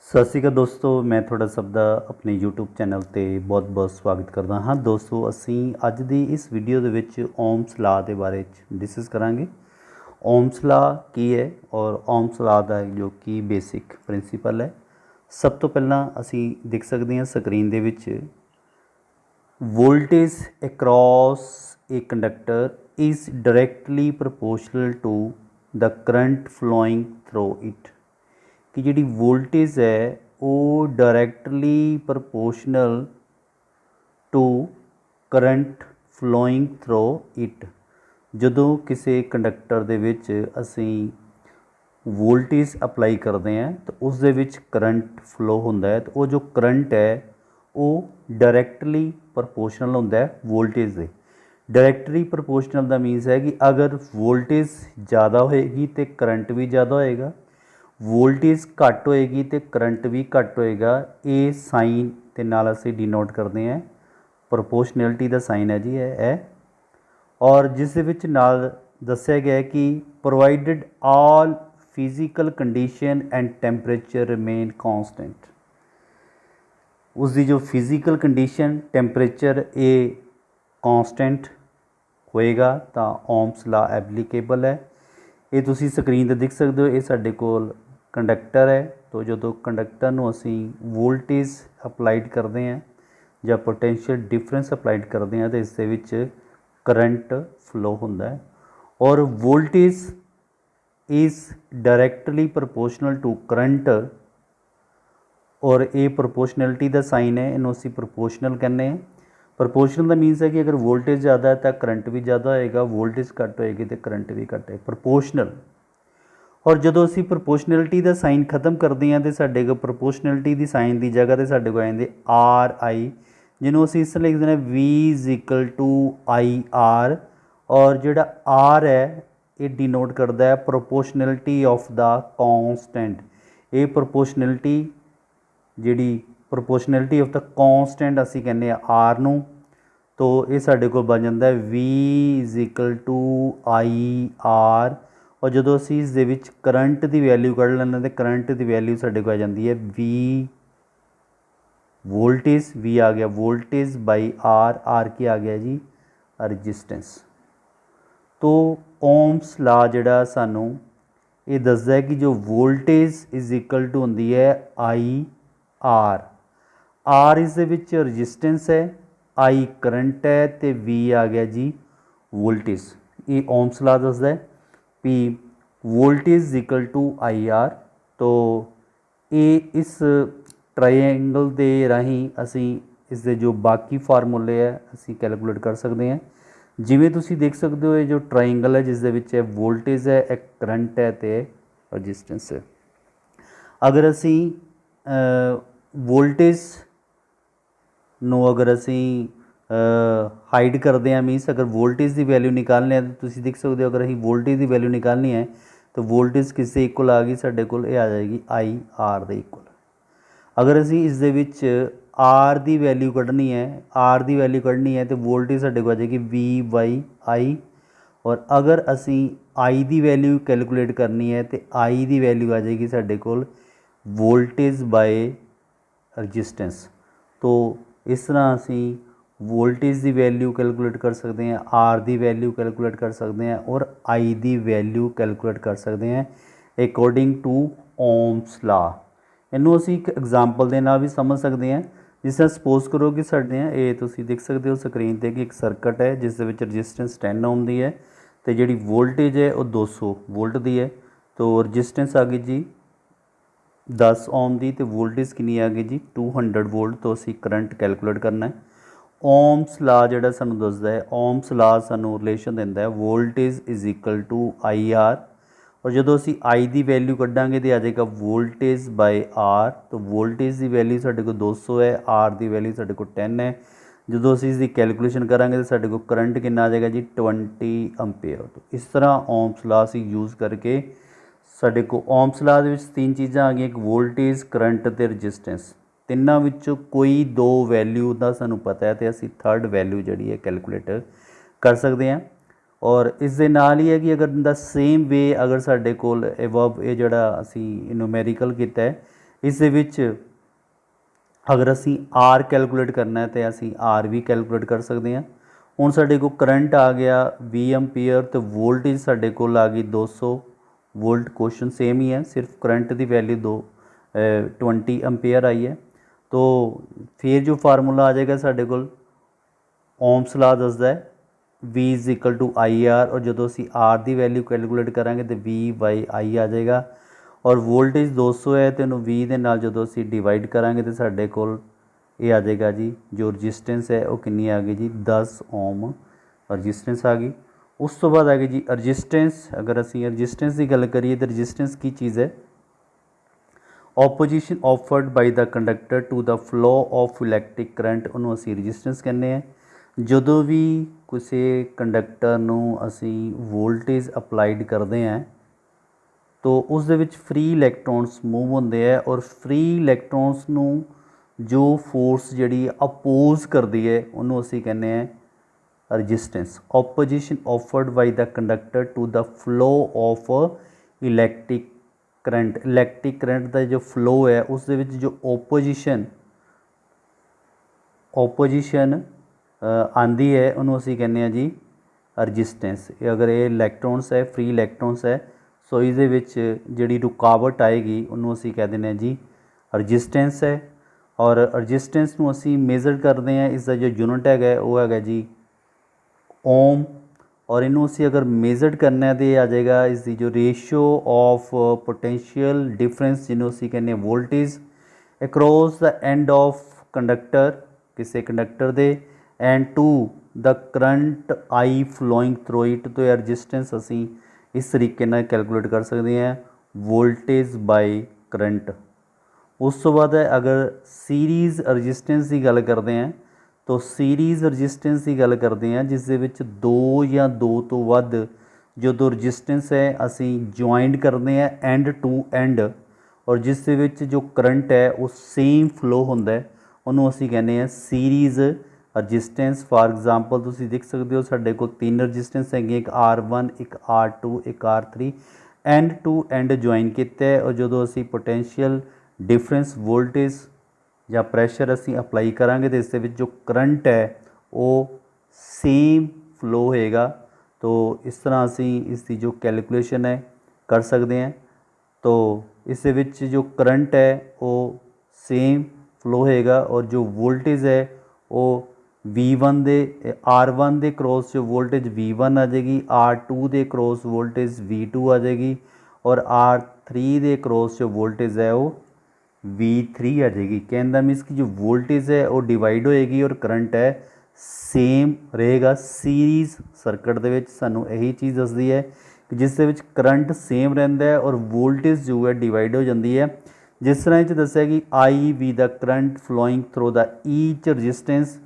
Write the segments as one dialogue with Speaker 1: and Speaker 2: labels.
Speaker 1: ਸਤਿ ਸ਼੍ਰੀ ਅਕਾਲ ਦੋਸਤੋ, ਮੈਂ ਤੁਹਾਡਾ ਸਭ ਦਾ ਆਪਣੇ YouTube ਚੈਨਲ ਤੇ ਬਹੁਤ-ਬਹੁਤ ਸਵਾਗਤ ਕਰਦਾ ਹਾਂ। ਦੋਸਤੋ, ਅਸੀਂ ਅੱਜ ਦੀ ਇਸ ਵੀਡੀਓ ਦੇ ਵਿੱਚ ਓਮਸ ਲਾ ਦੇ ਬਾਰੇ ਡਿਸਕਸ ਕਰਾਂਗੇ। ਓਮਸ ਲਾ ਕੀ ਹੈ ਔਰ ਓਮਸ ਲਾ ਦਾ ਜੋ ਕਿ ਬੇਸਿਕ ਪ੍ਰਿੰਸੀਪਲ ਹੈ। ਸਭ ਤੋਂ ਪਹਿਲਾਂ ਅਸੀਂ ਦੇਖ ਸਕਦੇ ਹਾਂ ਸਕਰੀਨ ਦੇ ਵਿੱਚ voltage across a conductor is directly proportional to the current flowing through it. कि जी वोल्टेज है वो directly proportional to current flowing through it. ਜਦੋਂ ਕਿਸੇ ਕੰਡਕਟਰ ਦੇ ਵਿੱਚ ਅਸੀਂ ਵੋਲਟੇਜ ਅਪਲਾਈ ਕਰਦੇ ਹਾਂ ਤਾਂ ਉਸ ਦੇ ਵਿੱਚ ਕਰੰਟ ਫਲੋ ਹੁੰਦਾ ਹੈ, ਤਾਂ ਉਹ ਜੋ ਕਰੰਟ ਹੈ ਉਹ ਡਾਇਰੈਕਟਲੀ ਪ੍ਰਪੋਰਸ਼ਨਲ ਹੁੰਦਾ ਹੈ ਵੋਲਟੇਜ ਦੇ। ਡਾਇਰੈਕਟਲੀ ਪ੍ਰਪੋਰਸ਼ਨਲ ਦਾ ਮੀਨਸ ਹੈ ਕਿ ਅਗਰ ਵੋਲਟੇਜ ਜ਼ਿਆਦਾ ਹੋਏਗੀ ਤਾਂ ਕਰੰਟ ਵੀ ਜ਼ਿਆਦਾ ਹੋਏਗਾ, ਵੋਲਟੇਜ ਘੱਟ ਹੋਏਗੀ तो करंट भी घट होएगा। ये साइन के नाल असीं डिनोट करते हैं प्रोपोर्शनैलिटी का साइन है जी है। और जिस दे विच नाल दस्सिया गया है कि provided all physical condition and temperature remain constant. उसकी जो फिजिकल कंडीशन टैंपरेचर ये कॉन्सटेंट होएगा तो ओम्स ला एप्लीकेबल है। ये तुसी स्क्रीन ते देख सकते हो, ये साडे कोल कंडक्टर है। तो जो कंडक्टर नूं असीं वोल्टेज अपलाइड करते हैं या पोटेंशियल डिफरेंस अपलाइड करते हैं तो इस दे विच करंट फ्लो होंदा है। और voltage is directly proportional to current. और ये प्रपोर्शनैलिटी का साइन है, इनू असीं प्रपोर्शनल कहने हैं। प्रपोर्शनल का मीनस है कि अगर वोल्टेज ज़्यादा है तो करंट भी ज़्यादा होएगा, वोल्टेज घट होएगी तो करंट भी घट है, प्रपोर्शनल। और जो असी प्रपोर्शनैलिटी का साइन खत्म करते हैं तो साढ़े को प्रपोर्शनैलिटी की साइन की जगह तो साढ़े को आ जाते आर आई, जिन्होंने असी इस लिख देना V is equal to I R. और जोड़ा आर है ये डिनोट करता है प्रपोर्शनैलिटी ऑफ द कॉन्सटेंट। ये प्रपोर्शनैलिटी जी प्रपोर्शनैलिटी ऑफ द कॉन्सटेंट असी कहने आर नूं, तो ये साढ़े को बन जाता है V is equal to I R. और जो असी इस दे विच करंट की वैल्यू कढ़ लैंदे तो करंट की वैल्यू साढ़े को आ जाती है वी वोल्टेज, वी आ गया वोल्टेज बाई आर, आर की आ गया जी रजिस्टेंस। तो ओम्स ला जिहड़ा सानू ये दसदा है कि जो वोल्टेज इज इक्वल टू होंदी है आई आर। आर इस दे विच रजिस्टेंस है, आई करंट है तो वी आ गया जी वोल्टेज। ये ओम्स ला दसदा है भी voltage equal to I R. तो ये इस ट्रायंगल के राही असी इस दे जो बाकी फार्मूले है असी कैलकुलेट कर सकते हैं। जिमें तुसी देख सकते हो ये जो ट्रायंगल है जिस दे विच वोल्टेज है, एक करंट है तो रजिस्टेंस है। अगर असी वोल्टेज नो अगर असी हाइड करते हैं, मीनस अगर वोल्टेज की वैल्यू निकालने तो तुसी देख सकते हो अगर असीं वोल्टेज की वैल्यू निकालनी है तो वोल्टेज किससे इक्वल आ गई साढ़े कोल, ये आ जाएगी आई आर दे इक्वल। अगर असीं इस दे विच आर की वैल्यू कढ़नी है, आर की वैल्यू कढ़नी है तो वोल्टेज साढ़े को आ जाएगी वी बाई आई। और अगर असीं आई की वैल्यू कैलकुलेट करनी है तो आई की वैल्यू आ जाएगी साढ़े कोल वोल्टेज बाय रजिस्टेंस। तो इस तरह असीं वोल्टेज की वैल्यू कैलकुलेट कर सकते हैं, आर की वैल्यू कैलकुलेट कर सकते हैं और आई की वैल्यू कैलकुलेट कर सकते हैं अकॉर्डिंग टू ओम्स ला। इनू असीं एक एग्जाम्पल के नाल भी समझ सकते हैं। जिस तरह सपोज करो कि साढ़े ये तुसीं देख सकते हो स्क्रीन पर कि एक सर्किट है जिस दे विच रजिस्टेंस 10 ओम की है तो जी वोल्टेज है वो 200 वोल्ट की है। तो रजिस्टेंस आ गई जी 10 ओम की, तो वोल्टेज कितनी आ गई जी 200 वोल्ट। तो असीं करंट कैलकुलेट करना है। ओम्स ला जिहड़ा सानू दसदा है, ओम्स ला सानू रिलेशन दिंदा है voltage is equal to I R. और जो असी आई की वैल्यू कढ़ांगे तो आ जाएगा वोल्टेज बाय आर। तो वोल्टेज की वैल्यू साढ़े को 200 है, आर की वैल्यू साढ़े को 10 है। जो असी इसकी कैलकुलेशन करांगे तो साढ़े को करंट कितना आ जाएगा जी 20 अंपेयर। तो इस तरह ओम्स ला असी यूज़ करके साढ़े को ओम्स ला दे विच 3 चीज़ां आ गई, एक वोल्टेज करंट तो रजिस्टेंस। तिन्नां विचों कोई 2 वैल्यू का सानू पता है तो असी थर्ड वैल्यू जिहड़ी है कैलकुलेट कर सकते हैं। और इस दे नाल ही है कि अगर द सेम वे अगर साढ़े कोल एवब ये जिहड़ा असी न्यूमेरिकल कीता है इस दे विच अगर असी आर कैलकुलेट करना है तो असी आर भी कैलकुलेट कर सकते हैं। हुण साडे कोल करंट आ गया 20 एम्पीयर तो वोल्टेज साडे कोल आ गई 200 वोल्ट। क्वेश्चन सेम ही है, सिर्फ करंट की वैल्यू 20 एम्पीयर आई है। तो फिर जो फार्मूला आ जाएगा साडे कोल ओम्स ला दसदा है V is equal to I R, और जो असी आर की वैल्यू कैलकुलेट करांगे तो V बाई आई आ जाएगा। और वोल्टेज 200 है तो इन्हूं 20 के नाल जो असी डिवाइड करांगे तो साडे कोल ये आ जाएगा जी, जो रजिस्टेंस है वो कितनी आ गई जी 10 ओम रजिस्टेंस आ गई। उस तो बाद आ गई जी रजिस्टेंस। अगर असी रजिस्टेंस की गल करिए तो रजिस्टेंस की चीज़ है, opposition offered by the conductor to the flow of electric current, उन्होंने असी रजिस्टेंस कहने हैं। ਜਦੋਂ भी किसी कंडक्टर ਨੂੰ ਅਸੀਂ वोल्टेज अप्लाइड करते हैं तो उस दे विच फ्री इलैक्ट्रॉन्स मूव होंदे है, और फ्री इलैक्ट्रॉन्स ਨੂੰ जो फोर्स ਜਿਹੜੀ अपोज करती है उन्होंने असी कहने हैं resistance. Opposition offered by the conductor to the flow of electric current. Electric current का जो फ्लो है उस दे विच जो ओपोजिशन आंदी है उन्होंने असी कहने जी रजिस्टेंस। अगर ये इलैक्ट्रॉन्स है, फ्री इलैक्ट्रॉन्स है, सो इस जी रुकावट आएगी उन्होंने असी कह दें जी रजिस्टेंस है। और रजिस्टेंस को असी मेजर करते हैं, इसका जो यूनिट है वो है जी ओम। और इनू असी अगर मेजर करना है तो ये आ जाएगा इसकी जो रेशियो ऑफ पोटेंशियल डिफरेंस जिन्हों असी कहने voltage across the end of conductor किसी कंडक्टर दे end to the current I flowing through it. तो यह रजिस्टेंस असी इस तरीके नाल कैलकुलेट कर सकते हैं वोल्टेज बाय करंट। उस तो बाद है अगर सीरीज़ रजिस्टेंस की गल करते हैं तो सीरीज़ रजिस्टेंस की गल करते हैं जिस दे विच दो या दो तो वध जो दो रजिस्टेंस है असी ज्वाइंट करते हैं एंड टू एंड, और जिस दे विच जो करंट है वो सेम फ्लो होंदा है उन्होंने असी कहने हैं सीरीज़ रजिस्टेंस। फॉर एग्जाम्पल तुसीं देख सकते हो साडे कोल तीन रजिस्टेंस है, एक R1 एक R2 एक R3, and to and join किया है। और जो असी पोटेंशियल डिफरेंस वोल्टेज या प्रैशर असी अप्लाई करांगे तो इस जो करंट है वो सेम फ्लो होएगा। तो इस तरह असी इसकी जो कैलकुलेशन है कर सकते हैं। तो इस जो करंट है वो सेम फ्लो होएगा, और जो वोल्टेज है वो V1 they R1 they cross जो वोल्टेज V1 आ जाएगी, R2 they cross voltage V2 आ जाएगी, और R3 दे क्रॉस जो वोल्टेज है वो V3 आ जाएगी। कहने का मीन्स कि जो वोल्टेज है वो डिवाइड होएगी और करंट है सेम रहेगा। सीरीज़ सर्किट दे विच सानू यही चीज़ दसदी है कि जिस दे विच करंट सेम रहिंदा है और वोल्टेज जो है डिवाइड हो जाती है। जिस तरह इह दस्सिया कि I V the current flowing through the each resistance,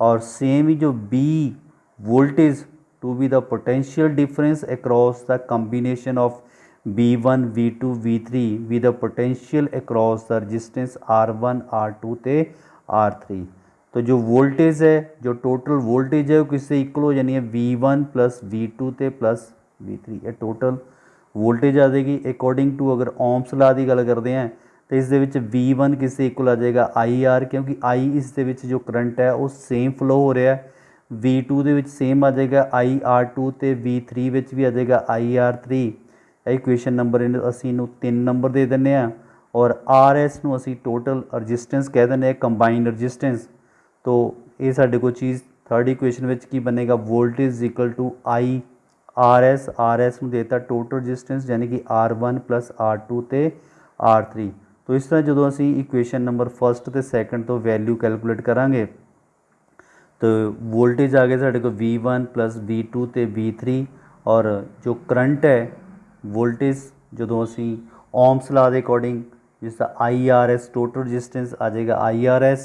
Speaker 1: और सेम ही जो be voltage to be the potential difference across the combination of V1 V2 V3 with the potential across the resistance R1 R2 ते R3। तो जो voltage है जो total voltage है वो किससे इक्वल हो जानी है V1 प्लस V2 ते प्लस V3। ये टोटल वोल्टेज आ जाएगी अकॉर्डिंग टू अगर ओम्स ला की गल करते हैं तो इस दे विच V1 किससे इक्वल आ जाएगा IR, क्योंकि I इस दे विच जो करंट है वो सेम फ्लो हो रहा है। V2 दे विच सेम आ जाएगा IR2 ते V3 विच भी आ जाएगा IR3। इक्वेशन नंबर असी 3 नंबर दे दें। और RS नू असी टोटल रजिस्टेंस कह दें कंबाइंड रजिस्टेंस। तो ये साडे को चीज़ थर्ड इक्वेशन में की बनेगा voltage equal to IRS। RS नू देता टोटल रजिस्टेंस यानी कि R1 प्लस R2 ते R3। तो इस तरह जो असी इक्वेशन नंबर फर्स्ट तो सैकेंड तो वैल्यू कैलकुलेट करांगे तो वोल्टेज आ गया साडे को V1 प्लस V2 ते V3, और जो करंट है वोल्टेज जो असी ओम्स ला के अकॉर्डिंग जिसका IRS टोटल रजिस्टेंस आ जाएगा IRS,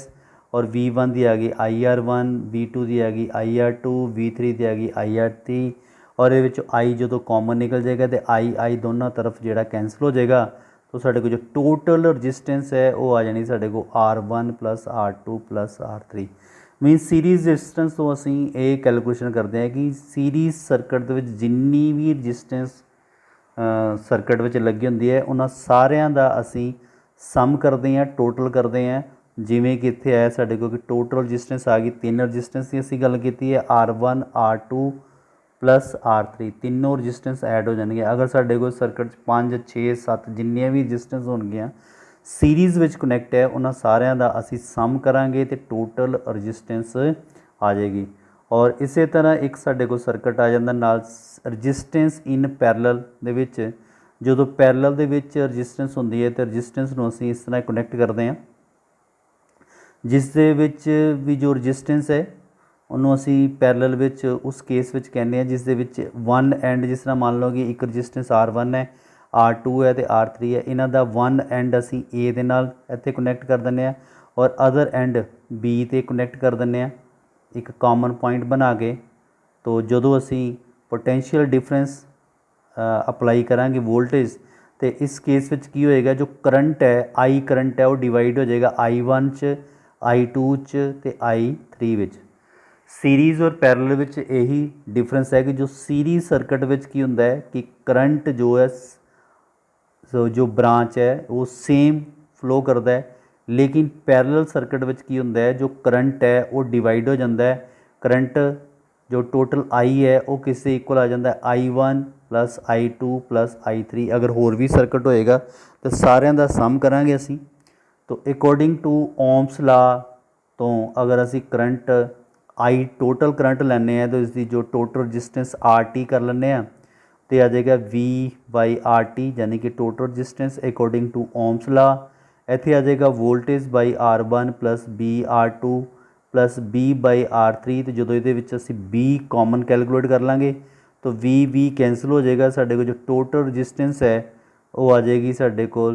Speaker 1: और V1 की आ गई IR1, V2 की आ गई IR2, V3 की आ गई IR3, और ये I जो कॉमन निकल जाएगा तो I दोनों तरफ जोड़ा कैंसल हो जाएगा। तो साढ़े को जो टोटल रजिस्टेंस है वो आ जानी साढ़े को R1 plus R2 plus R3। Mean series resistance तो असी ये कैलकुलेशन करते हैं कि सीरीज़ सर्किट के जिन्नी भी रजिस्टेंस सर्किट में लगी होंगी है उन्होंने सारिਆਂ ਦਾ ਅਸੀਂ सम करते हैं टोटल करते हैं। जिमें कि इत्थे आया साडे कोल कि टोटल रजिस्टेंस आ गई, तीन रजिस्टेंस की असीं गल कीती है R1 R2 प्लस R3, तीनों रजिस्टेंस ऐड हो जाएंगे। अगर साडे कोल सर्किट 5 6 7 जिन्नियां भी रजिस्टेंस होणगीਆਂ सीरीज़ विच कनैक्ट है उन्हां सारिਆਂ ਦਾ ਅਸੀਂ सम करांगे तो टोटल रजिस्टेंस आ जाएगी। और इस तरह एक साडे कोल सर्किट आ जांदा नाल रजिस्टेंस इन पैरलल दे विच। ਜਦੋਂ ਪੈਰਲਲ ਦੇ ਵਿੱਚ ਰਜਿਸਟੈਂਸ ਹੁੰਦੀ ਹੈ ਤਾਂ ਰਜਿਸਟੈਂਸ ਨੂੰ ਅਸੀਂ ਇਸ ਤਰ੍ਹਾਂ ਕਨੈਕਟ ਕਰਦੇ ਹਾਂ, ਜਿਸ ਦੇ ਵਿੱਚ ਵੀ ਜੋ ਰਜਿਸਟੈਂਸ ਹੈ ਉਹਨੂੰ ਅਸੀਂ ਪੈਰਲਲ ਵਿੱਚ ਉਸ ਕੇਸ ਵਿੱਚ ਕਹਿੰਦੇ ਹਾਂ ਜਿਸ ਦੇ ਵਿੱਚ ਵਨ ਐਂਡ, ਜਿਸ ਤਰ੍ਹਾਂ ਮੰਨ ਲਓ ਕਿ ਇੱਕ ਰਜਿਸਟੈਂਸ R1 ਹੈ, R2 ਹੈ ਅਤੇ R3 ਹੈ, ਇਹਨਾਂ ਦਾ ਵਨ ਐਂਡ ਅਸੀਂ A ਦੇ ਨਾਲ ਇੱਥੇ ਕਨੈਕਟ ਕਰ ਦਿੰਦੇ ਹਾਂ ਔਰ ਅਦਰ ਐਂਡ B 'ਤੇ ਕਨੈਕਟ ਕਰ ਦਿੰਦੇ ਹਾਂ ਇੱਕ ਕਾਮਨ ਪੁਆਇੰਟ ਬਣਾ ਕੇ। ਤੋ ਜਦੋਂ ਅਸੀਂ ਪੋਟੈਂਸ਼ੀਅਲ ਡਿਫਰੈਂਸ ਅਪਲਾਈ ਕਰਾਂਗੇ ਵੋਲਟੇਜ, तो इस केस में की होएगा जो करंट है I करंट है वो डिवाइड हो जाएगा I1 च, I2 च ते I3 विच। सीरीज़ और पैरलल विच यही डिफरेंस है कि जो सीरीज़ सर्किट विच की हुंदा है कि करंट जो है जो ब्रांच है वो सेम फ्लो करता है, लेकिन पैरलल सर्किट विच की हुंदा है जो करंट है वो डिवाइड हो जाता है। करंट जो टोटल I है वो किससे इक्वल आ जाता है I1 plus I2 plus I3। अगर होर भी सर्किट होएगा तो सारिਆਂ ਦਾ सम करांगे असी। तो अकॉर्डिंग टू ओम्स ला तो अगर असी करंट I टोटल करंट लैने हैं तो इसकी जो टोटल रजिस्टेंस RT कर लें तो आ जाएगा V/RT, यानी कि total resistance according to Ohm's law. इत्थे आ जाएगा voltage by R1 plus B/R2 plus B/R3। तो जो ये असी B कॉमन कैलकुलेट कर लाँगे तो V कैंसल हो जाएगा, साढ़े को जो टोटल रजिस्टेंस है वो आ जाएगी साढ़े को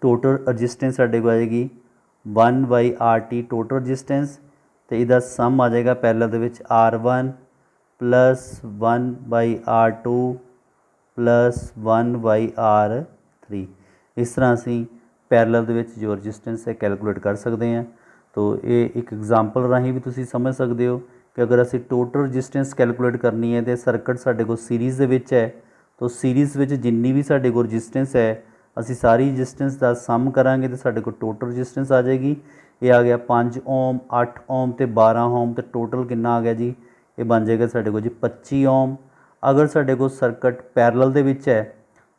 Speaker 1: टोटल रजिस्टेंस साढ़े को आ जाएगी 1/RT टोटल रजिस्टेंस। तो इसका सम आ जाएगा पैरलल दे विच R1 plus 1/R2 plus 1/R3। इस तरह असी पैरलल दे विच जो रजिस्टेंस है कैलकुलेट कर सकते हैं। तो ये एक एग्जाम्पल राही भी तुसी समझ सकते हो कि अगर असी टोटल रजिस्टेंस कैलकुलेट करनी है तो सर्किट साढ़े को सीरीज़ दे विच है, तो सीरीज़ विच जिन्नी भी साढ़े को रजिस्टेंस है असी सारी रजिस्टेंस का सम करांगे तो साढ़े को टोटल रजिस्टेंस आ जाएगी। ये आ गया 5 ओम 8 ओम तो 12 ओम, तो टोटल कितना आ गया जी, ये बन जाएगा साढ़े को जी 25 ओम। अगर साढ़े को सर्किट पैरलल दे विच है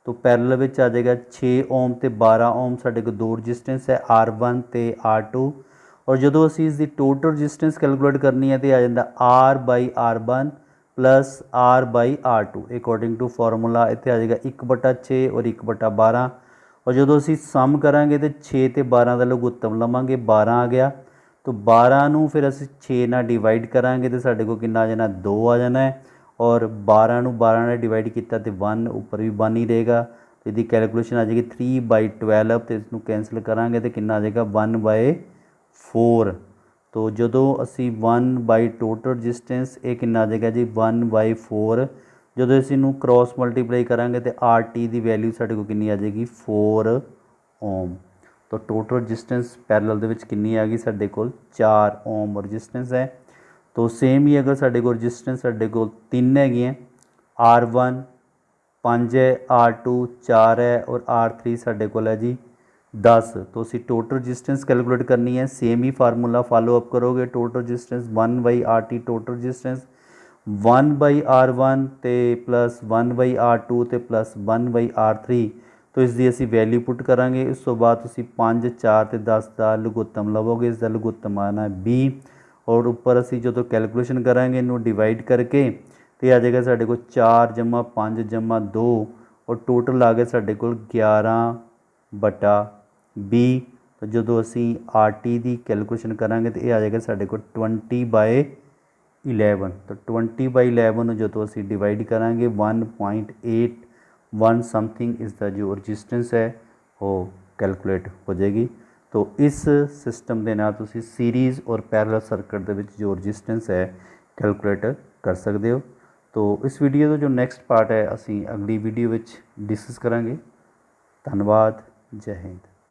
Speaker 1: तो पैरलल विच आ जाएगा 6 ओम तो 12 ओम, साढ़े को दो रजिस्टेंस है R1 तो R2। और जो असी इसकी टोटल रजिस्टेंस कैलकुलेट करनी है तो आ जाता R/R1 plus R/R2 according to formula. इत्थे आ जाएगा 1/6 और 1/12। और जो असी सम करांगे तो 6 तो 12 का लघुत्तम लवांगे, 12 आ गया। तो 12 नूं फिर असी 6 नाल डिवाइड करांगे तो साढ़े को कितना आ जाना 2 आ जाना है। और 12 नूं 12 नाल डिवाइड किया तो 1 उपर भी 1 ही रहेगा। तो इसकी कैलकुलेशन आ जाएगी 3/12। तो इसनूं कैंसल करांगे तो कितना आ जाएगा 1/4। तो जो असी 1 टोटल रजिस्टेंस ये कितना आ जाएगा जी 1/4। जो इस क्रॉस मल्टीप्लाई करांगे तो RT की वैल्यू साढ़े को कितनी आ जाएगी 4 ओम। तो टोटल रजिस्टेंस पैरलल दे विच कितनी आ गई साढ़े को 4 ओम रजिस्टेंस है। तो सेम ही अगर साढ़े को रजिस्टेंस साढ़े को 3 है, R1 5 है, R2 4 है और R3 साढ़े को है जी 10। तो असी टोटल रजिस्टेंस कैलकुलेट करनी है, सेम ही फार्मूला फॉलो अप करोगे। Total resistance 1/RT total resistance 1/R1 ते प्लस 1/R2 ते प्लस 1/R3। तो इसकी असी वैल्यू पुट करांगे। उस तो बाद तुसी 5 4 ते 10 का लघुत्तम लवोगे, इसका लघुत्तम आना है B। और उपर असी जो कैलकुलेशन करांगे इनू डिवाइड करके तो आ जाएगा साढ़े को 4 + 5 + 2 और टोटल आ गया साढ़े को 11/B। तो जो असी RT की कैलकुलेशन करांगे तो यह आ जाएगा साढ़े को 20/11। तो 20/11 जो असी डिवाइड करांगे 1.81 समथिंग इसका जो रजिस्टेंस है वो कैलकुलेट हो जाएगी। तो इस सिस्टम के नाल तुसी सीरीज़ और पैरलल सर्किट के विच जो रजिस्टेंस है कैलकुलेट कर सकते हो। तो इस वीडियो का जो नैक्सट पार्ट है असी अगली वीडियो विच डिस्कस करांगे। धन्यवाद, जय हिंद।